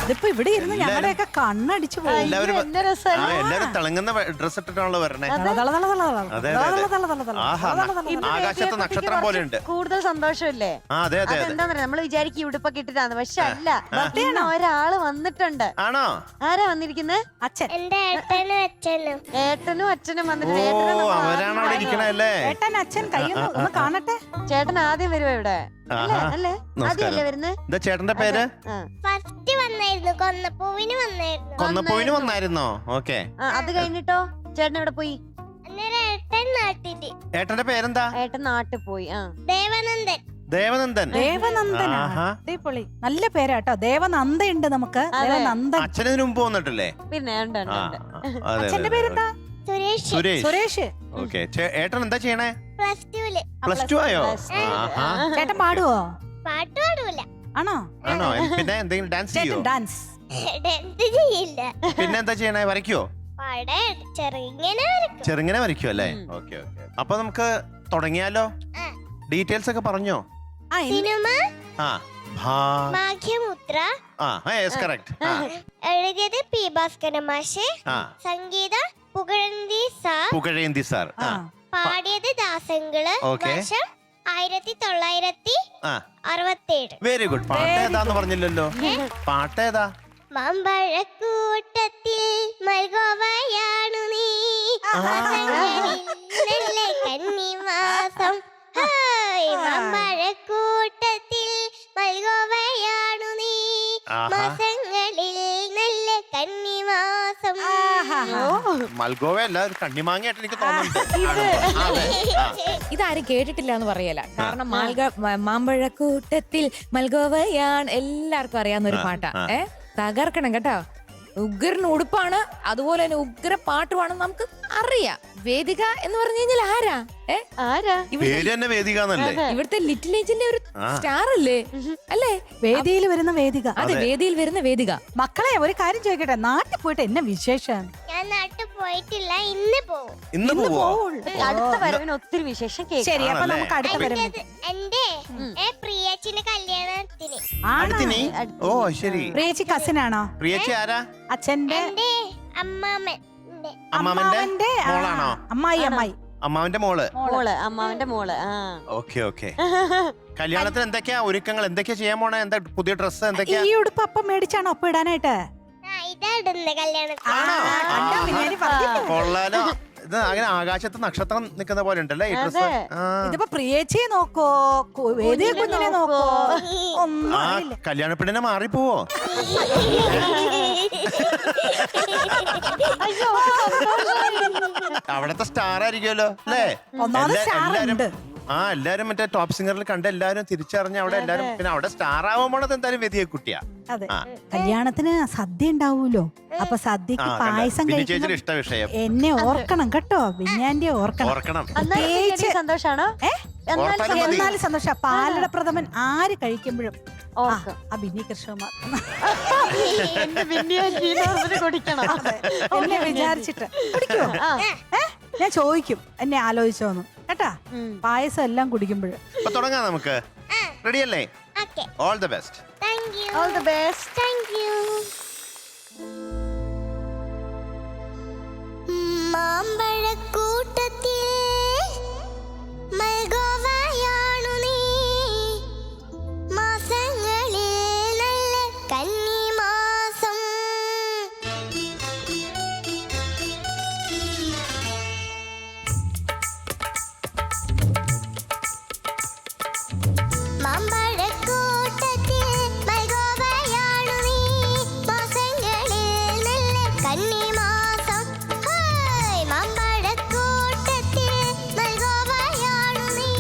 ഇതിപ്പോ ഇവിടെ ഇരുന്ന് ഞങ്ങളുടെയൊക്കെ കണ്ണടിച്ചു പോയി. എല്ലാരും തിളങ്ങുന്ന ഡ്രസ് ഇട്ടിട്ടാണല്ലോ വരണേ. ആകാശത്ത് നക്ഷത്രം പോലെ ഉണ്ട്. കൂടുതൽ സന്തോഷമില്ലേ? അതെ അതെ. എന്താ പറയാ, നമ്മള് വിചാരിക്കും ഉടുപ്പൊക്കെ ഇട്ടിട്ടാണ്, പക്ഷെ അല്ല. ഒരാള് വന്നിട്ടുണ്ട്. ആണോ? ആരാ വന്നിരിക്കുന്നത്? അച്ഛൻ. എന്റെ ഏട്ടനും അച്ഛനും. ഏട്ടനും അച്ഛനും വന്നിട്ടുണ്ട്. അവരാണ് അവിടെ ഇരിക്കണല്ലേ? ഏട്ടൻ അച്ഛൻ കയ്യൊന്ന് കാണട്ടെ. ചേട്ടൻ ആദ്യം വരുവോ ഇവിടെ? അല്ലേ ആദ്യമല്ലേ വരുന്നത്? എന്താ ചേട്ടന്റെ പേര്? ഫസ്റ്റ് വന്നായിരുന്നു, കൊന്നപ്പൂവിന് വന്നായിരുന്നു. കൊന്നപ്പൂവിന് വന്നായിരുന്നോ? ഓക്കെ. അത് കഴിഞ്ഞിട്ടോ ചേട്ടൻ എവിടെ പോയി? അന്നേരം ഏട്ടൻ നാട്ടില്. ഏട്ടന്റെ പേരെന്താ? ഏട്ടൻ നാട്ടിൽ പോയി. ദേവനന്ദൻ. ദേവനന്ദൻ. ദേവനന്ദൻ അടിപൊളി, നല്ല പേരാട്ടോ. ദേവനന്ദയുണ്ട് നമുക്ക്. ദേവനന്ദൻ. അച്ഛനതിന് മുമ്പ് വന്നിട്ടില്ലേ? പിന്നെ അച്ഛന്റെ പേരെന്താ? സുരേഷ്. സുരേഷ്. ഓക്കെ. ഏട്ടൻ എന്താ ചെയ്യണേ? +2 +2 ആയോ? ചേട്ടൻ പാടുവോ? പാട്ട് പാടൂല. ആണോ? പിന്നെ എന്തെങ്കിലും ഡാൻസ് ചെയ്യോ? ഡാൻസ് ചെയ്യില്ല. പിന്നെ എന്താ ചെയ്യണേ? വരയ്ക്കോ? ചെറുങ്ങനെ വരയ്ക്കോ അല്ലേ? Okay okay. അപ്പൊ നമുക്ക് തുടങ്ങിയാലോ? ഡീറ്റെയിൽസ് ഒക്കെ പറഞ്ഞോ? സിനിമ ഭാഗ്യമുദ്ര. എഴുതിയത് പി ഭാസ്കരൻ മാഷ്. സംഗീതം പുകഴേന്തി സാർ. പാടിയത് ദാസങ്കള്. വർഷം 1967. Very good. പാട്ട് ഏതാന്ന് പറഞ്ഞില്ലല്ലോ. പാട്ട് ഏതാ? മാമ്പഴക്കൂട്ടത്തിൽ മൽഗോവയാണു നീ, നല്ല കന്നിമാസം. മാമ്പഴക്കൂട്ടത്തിൽ മൽഗോവയാണു നീ, മാസങ്ങളിൽ നല്ല കന്നിമാസം. മൽഗോവ അല്ല, കണ്ണിമാങ്ങയായിട്ട് എനിക്ക് തോന്നുന്നുണ്ട്. ഇതാരും കേട്ടിട്ടില്ല എന്ന് പറയല. കാരണം മാമ്പഴക്കൂട്ടത്തിൽ മൽഗോവയാണ് എല്ലാവർക്കും അറിയാവുന്ന ഒരു പാട്ടാ. തകർക്കണം കേട്ടോ. ഉഗ്രൻ ഉടുപ്പാണ്, അതുപോലെ തന്നെ ഉഗ്ര പാട്ടുമാണ്. നമുക്ക് അറിയാം. വേദിക എന്ന് പറഞ്ഞു കഴിഞ്ഞാൽ ആരാ? ഇവിടുത്തെ ലിറ്റിൽ ഏജിന്റെ ഒരു സ്റ്റാർ അല്ലേ? അല്ലേ? വേദിയിൽ വരുന്ന വേദിക. അതെ, വേദിയിൽ വരുന്ന വേദിക. മക്കളെ ഒരു കാര്യം ചോദിക്കട്ടെ, നാട്ടിൽ പോയിട്ട് എന്നെ വിശേഷം? ഞാൻ നാട്ടിൽ പോയിട്ടില്ല, ഇന്ന് പോവും. അടുത്ത വരവിന് ഒത്തിരി വിശേഷം. ശരി, അപ്പൊ നമുക്ക് അടുത്ത വരവ്. എന്റെ പ്രിയച്ചിന്റെ കല്യാണത്തിന്. ഓ ശരി. പ്രിയച്ചി കസിനാണോ? പ്രിയച്ചി ആരാ? അച്ഛന്റെ അമ്മാമന്റെ മോളാണോ? അമ്മായി. അമ്മാവന്റെ മോള്. അമ്മാവന്റെ മോള്. Okay okay. കല്യാണത്തിന് എന്തൊക്കെയാ ഒരുക്കങ്ങൾ? എന്തൊക്കെയാ ചെയ്യാൻ പോണേ? എന്താ പുതിയ ഡ്രസ്സ് എന്തൊക്കെയാ? ഈ ഉടുപ്പ് അപ്പം മേടിച്ചാണോ ഒപ്പം ഇടാനായിട്ട്? കൊള്ളാലോ. ഇത് അങ്ങനെ ആകാശത്ത് നക്ഷത്രം നിൽക്കുന്ന പോലെ ഉണ്ടല്ലേ ഈ ഡ്രസ്. ഇതിപ്പോ പ്രിയച്ചിയെ നോക്കോ, വേദിയെ കുഞ്ഞിനെ നോക്കോ, കല്യാണ പെണ്ണിനെ മാറിപ്പോവോ? അവിടത്തെ സ്റ്റാർ ആയിരിക്കുമല്ലോ അല്ലേ? എല്ലാരും മറ്റേ ടോപ്പ് സിംഗറിൽ കണ്ട് എല്ലാരും തിരിച്ചറിഞ്ഞ അവിടെ എല്ലാരും. പിന്നെ അവിടെ സ്റ്റാർ ആവാൻ പോണത് എന്തായാലും വേദിയെ കുട്ടിയാ. അതെ, കല്യാണത്തിന് സദ്യ ഉണ്ടാവൂലോ. അപ്പൊ സദ്യക്ക് പായസം കഴിക്കുന്ന ഇഷ്ട വിഷയം. എന്നെ ഓർക്കണം കേട്ടോ, വിഞ്ഞാന്റെ ഓർക്കണം. സന്തോഷാണോ? എന്നാലും സന്തോഷ. പാലട പ്രഥമൻ ആര് കഴിക്കുമ്പോഴും ബിന്നി കൃഷ്ണകുമാർ എന്നെ വിചാരിച്ചിട്ട് കുടിക്കുമോ? ഞാൻ ചോദിക്കും, എന്നെ ആലോചിച്ചോന്നു കേട്ടാ. പായസം എല്ലാം കുടിക്കുമ്പോഴും. തുടങ്ങാം നമുക്ക്. റെഡിയല്ലേ? All the best. All the best. Thank you. മാമ്പഴക്കൂട്ടത്തിൽ മൽഗോവയാണു നീ, മാസങ്ങളിൽ നല്ല കന്നിമാസം. മാമ്പഴക്കൂട്ടത്തിൽ മൽഗോവയാണു നീ, മാസങ്ങളിൽ നല്ല കന്നിമാസം. മാമ്പഴക്കൂട്ടത്തിൽ മൽഗോവയാണു നീ,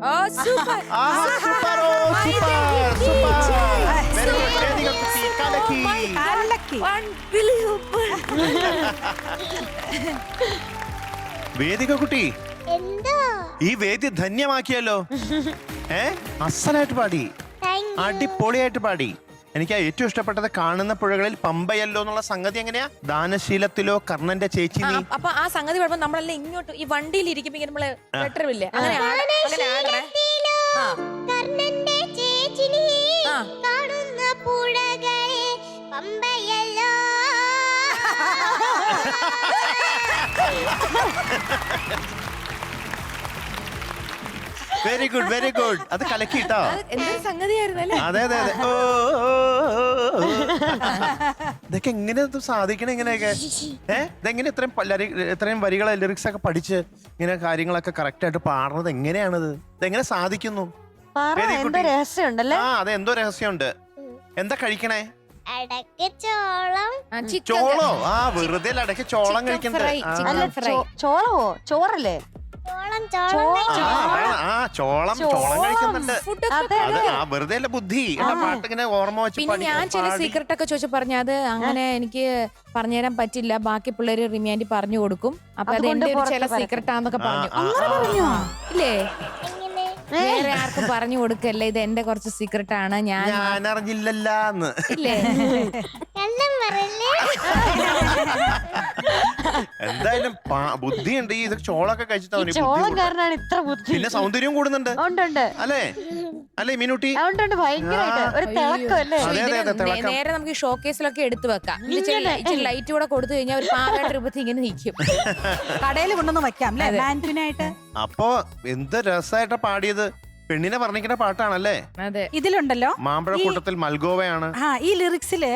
ഓ സൂപ്പർ ആഹാ, സൂപ്പർ, ഓ, സൂപ്പർ, സൂപ്പർ. Very good. വേദിക കുട്ടി, കലക്കി. കലക്കി. വേദിക കുട്ടി എന്തോ ഈ വേദി ധന്യമാക്കിയല്ലോ. അസലായിട്ട് പാടി, താങ്ക് അടിപൊളിയായിട്ട് പാടി. എനിക്ക് ഏറ്റവും ഇഷ്ടപ്പെട്ടത് കാണുന്ന പുഴകളിൽ പമ്പയല്ലോ എന്നുള്ള സംഗതി എങ്ങനെയാ? ദാനശീലത്തിലോ കർണന്റെ ചേച്ചി നീ. അപ്പൊ ആ സംഗതി പറയുമ്പോ നമ്മളെല്ലാം ഇങ്ങോട്ട് ഈ വണ്ടിയിൽ ഇരിക്കുമ്പോ ഇങ്ങനെ നമ്മള് ലെറ്ററില്ലേ അങ്ങനെ ആടണേ. ആ. കർണന്റെ ചേച്ചിനി ആ. കാണുന്ന പുഴകളെ പമ്പയല്ലോ. Very good, very good. അത് കലക്കിട്ടോ. അത് എന്തൊരു സംഗതിയായിരുന്നു അല്ലേ? അതെ അതെ അതെ. ഓ, ഓ, ഓ, ഓ. ഇതൊക്കെ എങ്ങനെ സാധിക്കണം ഇങ്ങനെയൊക്കെ? ഇതെങ്ങനെ ഇത്രയും വരികളെ ലിറിക്സ് ഒക്കെ പഠിച്ച് ഇങ്ങനെ കാര്യങ്ങളൊക്കെ കറക്റ്റ് ആയിട്ട് പാടുന്നത് എങ്ങനെയാണത്? ഇതെങ്ങനെ സാധിക്കുന്നു? എന്തോ രഹസ്യമുണ്ടല്ലേ? ആ അതെ, എന്തോ രഹസ്യമുണ്ട്. എന്താ കഴിക്കണേ? അടക്ക് ചോളം. ആ, chicken ചോളോ? ആ വെറുതെ ഇടയ്ക്ക് ചോളം chicken കഴിക്കണ്ടേ? fry, ആ. chicken അല്ല fry. ചോളവോ? ചോറല്ലേ? ചോളം ചോളം കഴിക്കുന്നുണ്ട്. ഫുഡൊക്കെ അതെ, അത് ആ വെറുതെ അല്ല ബുദ്ധി. പാട്ടിങ്ങനെ ഓർമ്മ വെച്ച് പിന്നെ ഞാൻ ചില പാടി. സീക്രട്ട് ഒക്കെ ചോദിച്ചു പറഞ്ഞ അത് അങ്ങനെ എനിക്ക് പറഞ്ഞുതരാൻ പറ്റില്ല, ബാക്കി പിള്ളേര് റിമാൻഡ് പറഞ്ഞു കൊടുക്കും, അപ്പൊ അത് അതുകൊണ്ട് എന്റെ ഒരു ചില പുറത്ത് സീക്രട്ട് ആന്നൊക്കെ പറഞ്ഞു. പറഞ്ഞോ? ഇല്ലേ, എങ്ങനെ? വേറെ ആർക്കും പറഞ്ഞു കൊടുക്കല്ലേ, ഇത് എന്റെ കുറച്ച് സീക്രട്ട് ആണ്. ഞാൻ അറിഞ്ഞില്ലല്ലാന്ന്. ഇല്ലേ, കള്ളം പറയല്ലേ? എന്തായാലും ബുദ്ധിയുണ്ട്. ഈ ഇത് ചോളൊക്കെ കഴിച്ചിട്ട് ചോളം കാരനാണ് ഇത്ര ബുദ്ധി. പിന്നെ സൗന്ദര്യം കൂടുന്നുണ്ട് ഉണ്ട് അല്ലേ? അല്ലേ മീനുട്ടി? അതുകൊണ്ട് ഭയങ്കരമായിട്ട് ഒരു തിളക്കം അല്ലേ? അതെ, അതെ, അതെ, തിളക്കം. നേരെ നമുക്ക് ഷോക്കേസിലൊക്കെ എടുത്തു വെക്കാം. ഇച്ചിരി ലൈറ്റ് കൂടെ കൊടുത്തു കഴിഞ്ഞാൽ ഒരു പാവയുടെ രൂപത്തിൽ ഇങ്ങനെ നിൽക്കും. കടയിൽ കൊണ്ടൊന്ന് വെക്കാം അല്ലേ, മാൻഡുവിനായിട്ട്. അപ്പൊ എന്ത് രസമായിട്ടാ പാടിയത്. പെണ്ണിനെ വർണ്ണിക്കുന്ന പാട്ടാണല്ലേ? അതെ, ഇതിലുണ്ടല്ലോ മാമ്പഴക്കൂട്ടത്തിൽ മൽഗോവയാണ്. ആ ഈ ലിറിക്സില്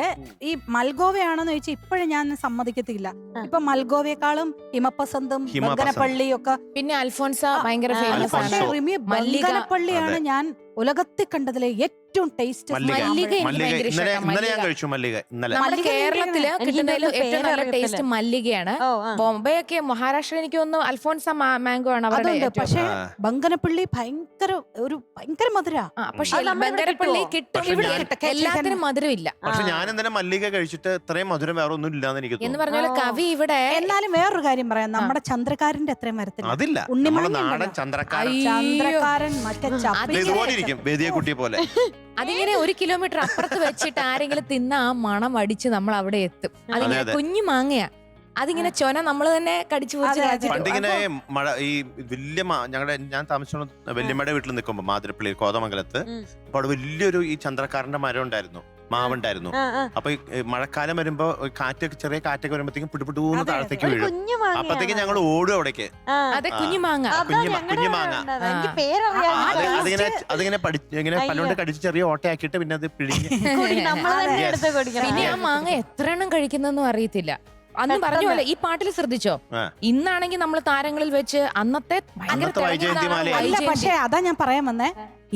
ഈ മൽഗോവയാണെന്ന് ചോദിച്ചാൽ ഇപ്പോഴും ഞാൻ സമ്മതിക്കത്തില്ല. ഇപ്പൊ മൽഗോവയെക്കാളും ഹിമപ്പസന്തും ഹിമപസന്ത്. ബംഗനപ്പള്ളിയും ഒക്കെ. പിന്നെ അൽഫോൻസ ഭയങ്കര ഫേമസ് ആണ്. അൽഫോൻസോ. റിമി മല്ലിക. ബംഗനപ്പള്ളിയാണ് ഞാൻ ഉലകത്തിൽ കണ്ടതിലെ ഏറ്റവും ടേസ്റ്റ്. മല്ലിക. മല്ലിക എനിക്ക് മല്ലിക ഭയങ്കര ഇന്നലെ ഇഷ്ടമാണ്. ഇന്നലെ ഞാൻ മല്ലിക. കഴിച്ചു മല്ലിക ഇന്നലെ. നമ്മുടെ മല്ലിക കേരളത്തില് എനിക്ക് കിട്ടുന്നതിൽ ഇതിന്റെ ഏറ്റവും നല്ല പേര് ടേസ്റ്റ് അറിയത്തില്ല. മല്ലികയാണ്. ഓ, ആ. ബോംബെ ഒക്കെ മഹാരാഷ്ട്ര എനിക്ക് തോന്നുന്നു അൽഫോൻസ മാംഗോ ആണ് അവരുടെ അതുണ്ട്. ഏറ്റവും. പക്ഷെ ആ. ബംഗനപ്പള്ളി ഭയങ്കര മധുര. ആ, പക്ഷെ അത് നമ്മുടെ ഇവിടെ ബംഗനപ്പള്ളി കിട്ടുമോ? കിട്ടും. പക്ഷെ ഇവിടെ ഞാൻ- കിട്ടും. എല്ലാത്തിനും മധുരം ഇല്ല പക്ഷെ ഞാൻ ഇന്നലെ മല്ലിക കഴിച്ചിട്ട് ഇത്രയും മധുരം വേറെ ഒന്നും ഇല്ലാന്ന് എനിക്ക് എന്ന് തോന്നുന്നു. പറഞ്ഞ പോലെ കവി ഇവിടെ എന്നാലും വേറൊരു കാര്യം പറയാം, നമ്മുടെ ചന്ദ്രക്കാരന്റെ അത്രയും വരത്തില്ല. അതില്ല, ഉണ്ണിമണി നമ്മുടെ നാടൻ ഉണ്ടല്ലോ. ചന്ദ്രക്കാരൻ അയ്യോ. ചന്ദ്രക്കാരൻ മറ്റേ ചപ്പി ഇതുപോലെ ഇരിക്കും, വേദിയെ കുട്ടിയെ പോലെ. അതിങ്ങനെ 1 കിലോമീറ്റർ അപ്പുറത്ത് വെച്ചിട്ട് ആരെങ്കിലും തിന്ന ആ മണം അടിച്ച് നമ്മൾ അവിടെ എത്തും. അതിങ്ങനെ അതെ. കുഞ്ഞു മാങ്ങയാ, അതിങ്ങനെ ചൊന നമ്മൾ തന്നെ കടിച്ചു അതെ, അതെ. പോയിട്ട് പണ്ടിങ്ങനെ മഴ ഈ വലിയ ഞാൻ താമസിച്ച വല്യമ്മയുടെ വീട്ടിൽ നിൽക്കുമ്പോ മാതിരപ്പള്ളി കോതമംഗലത്ത്, അപ്പൊ അവിടെ വലിയൊരു ഈ ചന്ദ്രക്കാരന്റെ മരം ഉണ്ടായിരുന്നു, മാവുണ്ടായിരുന്നു. അപ്പൊ ഈ മഴക്കാലം വരുമ്പോ ചെറിയ കാറ്റൊക്കെ വരുമ്പോഴത്തേക്കും പിടിപിടൂന്ന് താഴത്തേക്ക് വീഴും. കുഞ്ഞു അപ്പത്തേക്ക് ഞങ്ങൾ ഓടും അവിടേക്ക്. അതെ, കുഞ്ഞു മാങ്ങ. കുഞ്ഞു മാങ്ങ. എനിക്ക് പേരറിയാം. അതിങ്ങനെ ഇങ്ങനെ പല്ലുകൊണ്ട് കടിച്ച് ചെറിയ ഓട്ടയാക്കിയിട്ട് പിന്നെ അത് പിഴിഞ്ഞ് നമ്മൾ തന്നെ Yes. എടുത്ത് കുടിക്കണം. പിന്നെ ആ മാങ്ങ എത്ര എണ്ണം കഴിക്കുന്നൊന്നും അറിയത്തില്ല. അന്ന് പറഞ്ഞ പോലെ ഈ പാട്ടിൽ ശ്രദ്ധിച്ചോ, ആ. ഇന്നാണെങ്കിൽ നമ്മൾ താരങ്ങളിൽ വെച്ച് അന്നത്തെ ഭയങ്കര അന്നത്തെ വൈജയന്തിമാല. തിളങ്ങുന്നതാണ് അല്ല, പക്ഷെ വൈജയന്തി. അതാ ഞാൻ പറയാൻ വന്നേ,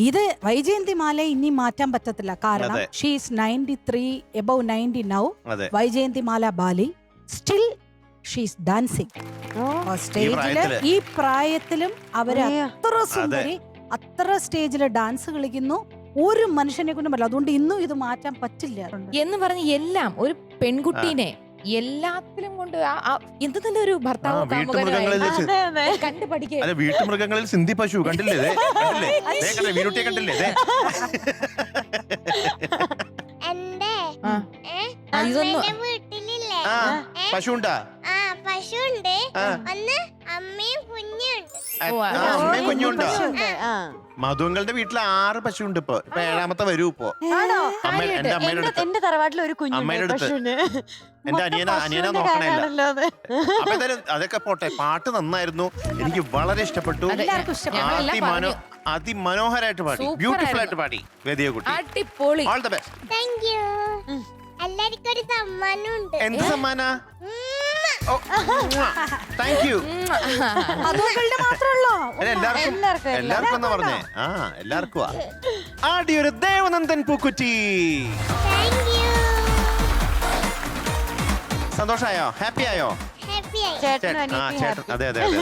ഇത് വൈജയന്തിമാല ഇനി മാറ്റാൻ പറ്റത്തില്ല. കാരണം അതെ. She's 93 above 90 now. അതെ. Vyjayanthimala Bali still she's dancing സ്റ്റേജില്. പ്രായത്തില്. ഈ പ്രായത്തിലും അവര് അയ്യോ. അത്ര സുന്ദരി, അത്ര സ്റ്റേജില് ഡാൻസ് കളിക്കുന്നു. ഒരു മനുഷ്യനെ കൊണ്ടും പറ്റില്ല. അതുകൊണ്ട് ഇന്നും ഇത് മാറ്റാൻ പറ്റില്ല. എന്ന് പറഞ്ഞ് എല്ലാം ഒരു പെൺകുട്ടീനെ എല്ലാത്തിലും കൊണ്ട് എന്തെങ്കിലും ഒരു ഭർത്താവ് വീട്ടുമൃഗങ്ങളിൽ വെച്ച് അതെ, അതെ. കണ്ടു പഠിക്കുക. അല്ല, വീട്ടുമൃഗങ്ങളിൽ സിന്ധി പശു കണ്ടില്ലേ? കണ്ടില്ലേ? കണ്ടില്ലേ? മീനുട്ടിയെ കണ്ടില്ലേ? എന്റെ ആ. ഇതൊന്നും അമ്മേടെ വീട്ടിലില്ലേ ആ പശു ഉണ്ടാ? ആ പശുണ്ട്. ആ. ഒന്ന് അമ്മയും കുഞ്ഞുണ്ട്. അമ്മയും കുഞ്ഞുണ്ടോ? പശുണ്ട്. ആ. മധുങ്ങളുടെ വീട്ടിൽ 6 പശു ഉണ്ട് ഇപ്പൊ. 7ാമത്തെ വരൂ ഇപ്പൊ. ആണോ? എന്റെ അമ്മയുടെ അടുത്ത്. എന്റെ തറവാട്ടിൽ ഒരു അമ്മയുടെ കുഞ്ഞുണ്ട് അടുത്ത്. പശുവിന്. എന്റെ മൊത്തം അനിയനെ പശുവിന്റെ നോക്കണേല്ല. കാര്യമാണല്ലോ അത്. അപ്പൊ എന്തായാലും അതൊക്കെ പോട്ടെ, പാട്ട് നന്നായിരുന്നു, എനിക്ക് വളരെ ഇഷ്ടപ്പെട്ടു. എല്ലാവർക്കും ഇഷ്ടപ്പെട്ടു. ഞങ്ങളെല്ലാം അതിമനോഹരായിട്ട് പാടി, Super ബ്യൂട്ടിഫുൾ ആയിട്ട് പാടി വേദിയെ കുട്ടി. അടിപൊളി. All the best. Thank you. എല്ലാവർക്കും ഒരു സമ്മാനം ഉണ്ട്. എന്ത് സമ്മാന? Thank you. അതുകൊണ്ട് മാത്രമല്ലോ. എല്ലാവർക്കും എന്നാ പറഞ്ഞേ? ആ എല്ലാവർക്കും ആടിയൊരു ദേവനന്ദൻ പൂക്കുറ്റി. Thank you. സന്തോഷായോ? ഹാപ്പി ആയോ? ഹാപ്പി ആയി. ചേട്ടനും ആ അനിയത്തിയും ചേട്ടൻ, happy. അതെ അതെ അതെ.